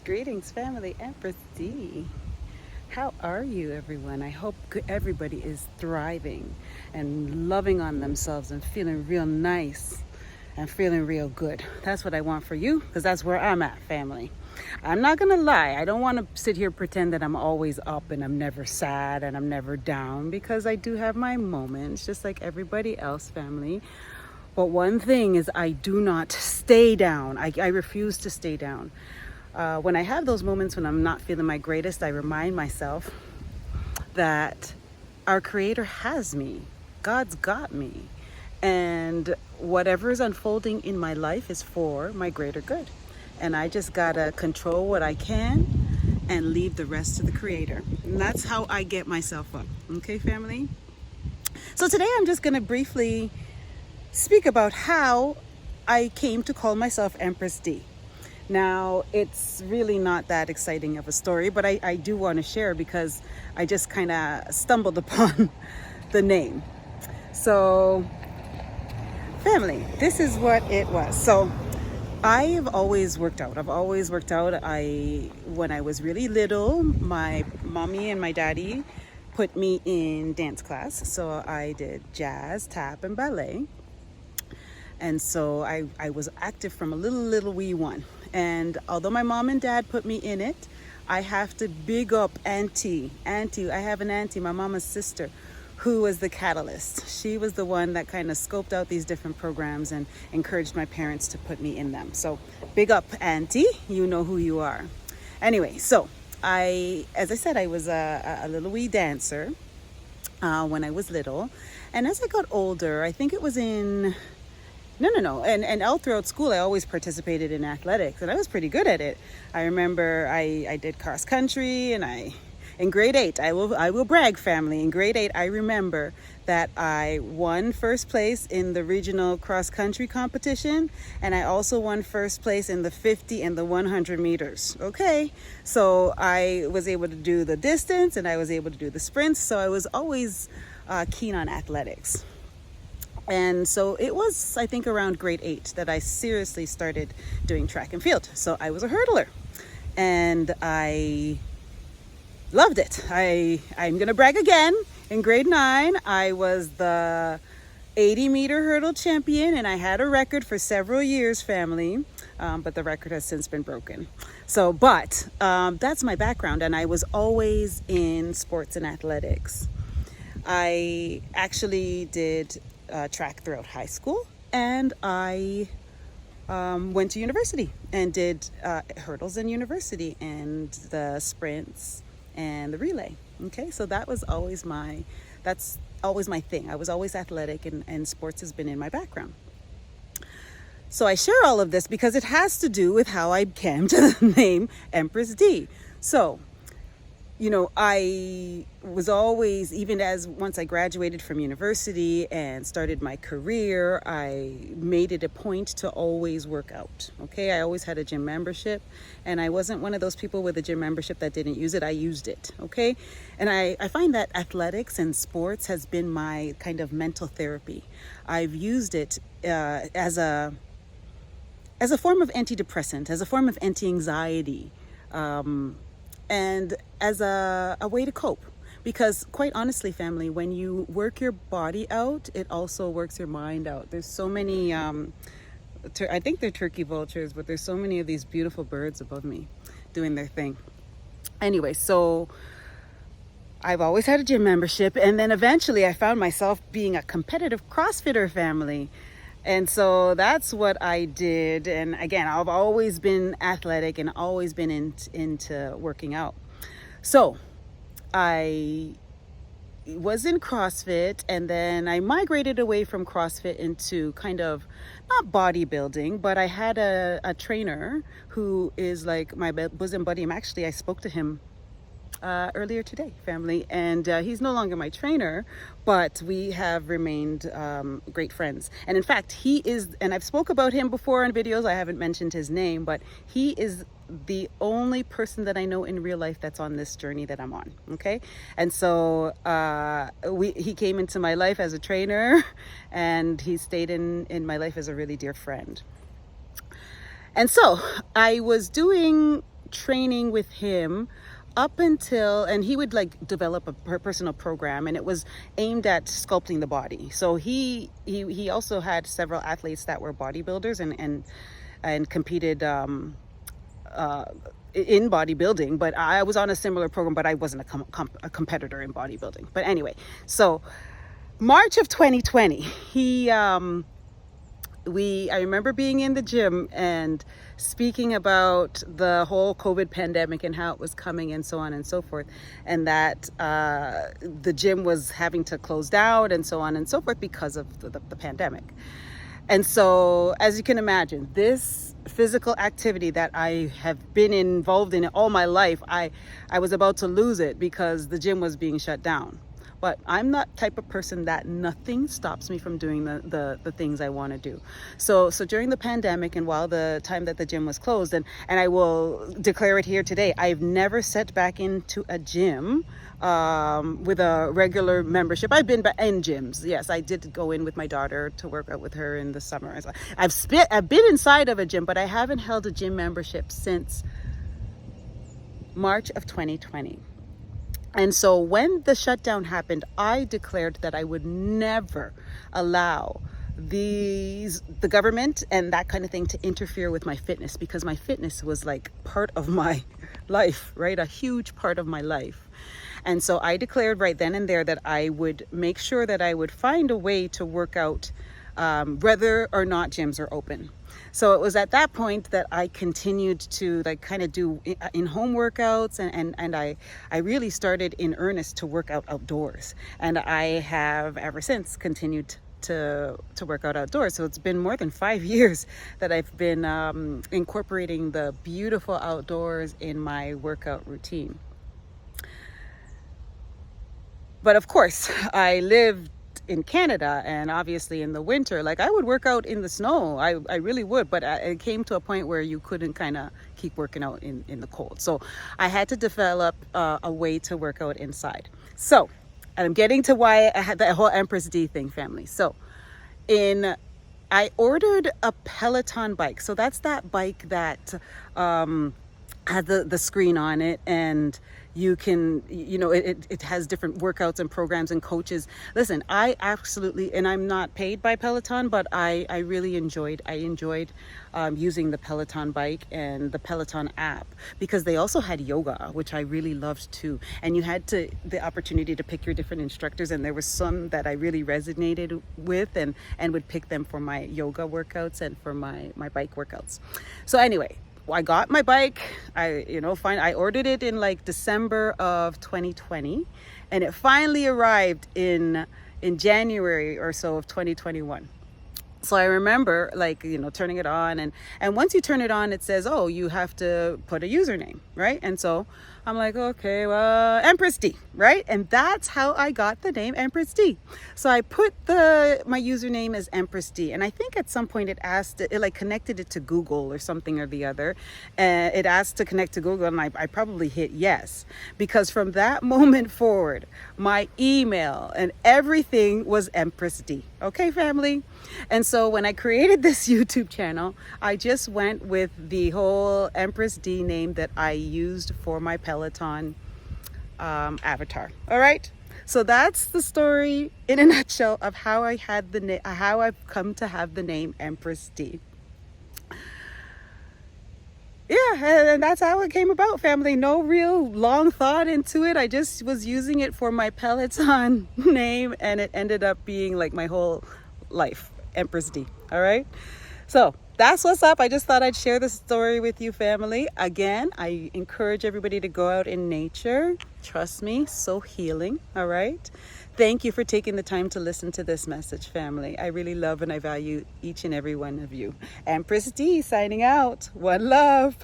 Greetings, family. Empress D. How are you, everyone? I hope everybody is thriving and loving on themselves and feeling real nice and feeling real good. That's what I want for you, because that's where I'm at, family. I'm not gonna lie, I don't want to sit here pretend that I'm always up and I'm never sad and I'm never down, because I do have my moments just like everybody else, family. But one thing is, I do not stay down. I refuse to stay down. When I have those moments when I'm not feeling my greatest, I remind myself that our Creator has me. God's got me. And whatever is unfolding in my life is for my greater good. And I just gotta control what I can and leave the rest to the Creator. And that's how I get myself up. Okay, family? So today I'm just gonna briefly speak about how I came to call myself Empress D. Now, it's really not that exciting of a story, but I do want to share because I just kind of stumbled upon the name. So, family, this is what it was. So, I've always worked out. When I was really little, my mommy and my daddy put me in dance class. So I did jazz, tap, and ballet. And so I was active from a little wee one. And although my mom and dad put me in it, I have to big up Auntie. I have an auntie, my mama's sister, who was the catalyst. She was the one that kind of scoped out these different programs and encouraged my parents to put me in them. So big up Auntie, you know who you are. Anyway, so as I said, I was a little wee dancer when I was little. And as I got older, I think it was in... No. And all throughout school, I always participated in athletics, and I was pretty good at it. I remember I did cross country, and in grade 8, I will brag, family. In grade 8, I remember that I won first place in the regional cross country competition, and I also won first place in the 50 and the 100 meters. Okay, so I was able to do the distance, and I was able to do the sprints. So I was always keen on athletics. And so it was, I think, around grade 8 that I seriously started doing track and field. So I was a hurdler, and I loved it. I'm going to brag again. In grade 9, I was the 80-meter hurdle champion, and I had a record for several years, family. But the record has since been broken. So, but that's my background, and I was always in sports and athletics. I actually did track throughout high school, and I went to university and did hurdles in university and the sprints and the relay. Okay, so that's always my thing. I was always athletic, and sports has been in my background. So I share all of this because it has to do with how I came to the name Empress D. So, you know, I was always, even as once I graduated from university and started my career, I made it a point to always work out. Okay, I always had a gym membership, and I wasn't one of those people with a gym membership that didn't use it. I used it. Okay, and I find that athletics and sports has been my kind of mental therapy. I've used it as a form of antidepressant, as a form of anti-anxiety. And as a way to cope. Because quite honestly, family, when you work your body out, it also works your mind out. There's so many, I think they're turkey vultures, but there's so many of these beautiful birds above me doing their thing. Anyway, so I've always had a gym membership, and then eventually I found myself being a competitive CrossFitter, family. And so that's what I did. And again, I've always been athletic and always been into working out. So I was in CrossFit, and then I migrated away from CrossFit into kind of not bodybuilding, but I had a trainer who is like my bosom buddy. I spoke to him earlier today, family, and he's no longer my trainer, but we have remained great friends. And in fact, he is, and I've spoke about him before in videos, I haven't mentioned his name, but he is the only person that I know in real life that's on this journey that I'm on. Okay, and so he came into my life as a trainer, and he stayed in my life as a really dear friend. And so I was doing training with him up until, and he would like develop a personal program, and it was aimed at sculpting the body. So he also had several athletes that were bodybuilders and competed in bodybuilding, but I was on a similar program, but I wasn't a competitor in bodybuilding. But anyway, so March of 2020, I remember being in the gym and speaking about the whole COVID pandemic and how it was coming and so on and so forth, and that the gym was having to close down and so on and so forth because of the pandemic. And so, as you can imagine, this physical activity that I have been involved in all my life, I was about to lose it because the gym was being shut down. But I'm that type of person that nothing stops me from doing the things I want to do. So during the pandemic and while the time that the gym was closed, and I will declare it here today, I've never set back into a gym with a regular membership. I've been in gyms. Yes, I did go in with my daughter to work out with her in the summer. I've been inside of a gym, but I haven't held a gym membership since March of 2020. And so when the shutdown happened, I declared that I would never allow the government and that kind of thing to interfere with my fitness, because my fitness was like part of my life, right? A huge part of my life. And so I declared right then and there that I would make sure that I would find a way to work out whether or not gyms are open. So it was at that point that I continued to like kind of do in-home workouts, and I really started in earnest to work out outdoors. And I have ever since continued to work out outdoors. So it's been more than 5 years that I've been incorporating the beautiful outdoors in my workout routine. But of course, I lived in Canada, and obviously in the winter, like I would work out in the snow. I really would, but it came to a point where you couldn't kind of keep working out in the cold. So I had to develop a way to work out inside. So, and I'm getting to why I had that whole Empress D thing, family. So I ordered a Peloton bike. So that's that bike that had the screen on it, and you can, it has different workouts and programs and coaches. Listen, I absolutely, and I'm not paid by Peloton, but I really enjoyed using the Peloton bike and the Peloton app, because they also had yoga, which I really loved too. And you had the opportunity to pick your different instructors, and there were some that I really resonated with and would pick them for my yoga workouts and for my bike workouts. So anyway, I got my bike. I ordered it in like December of 2020, and it finally arrived in January or so of 2021. So I remember turning it on, and once you turn it on, it says, oh, you have to put a username, right? And so I'm like, okay, well, Empress D, right? And that's how I got the name Empress D. So I put my username as Empress D, and I think at some point it connected it to Google or something or the other. And it asked to connect to Google, and I probably hit yes, because from that moment forward, my email and everything was Empress D. Okay, family? And so when I created this YouTube channel, I just went with the whole Empress D name that I used for my Peloton avatar. All right? So that's the story in a nutshell of how how I've come to have the name Empress D. Yeah, and that's how it came about, family. No real long thought into it. I just was using it for my Peloton name, and it ended up being like my whole life, Empress D. All right? So that's what's up. I just thought I'd share this story with you, family. Again, I encourage everybody to go out in nature. Trust me, so healing. All right? Thank you for taking the time to listen to this message, family. I really love and I value each and every one of you. Empress D signing out. One love.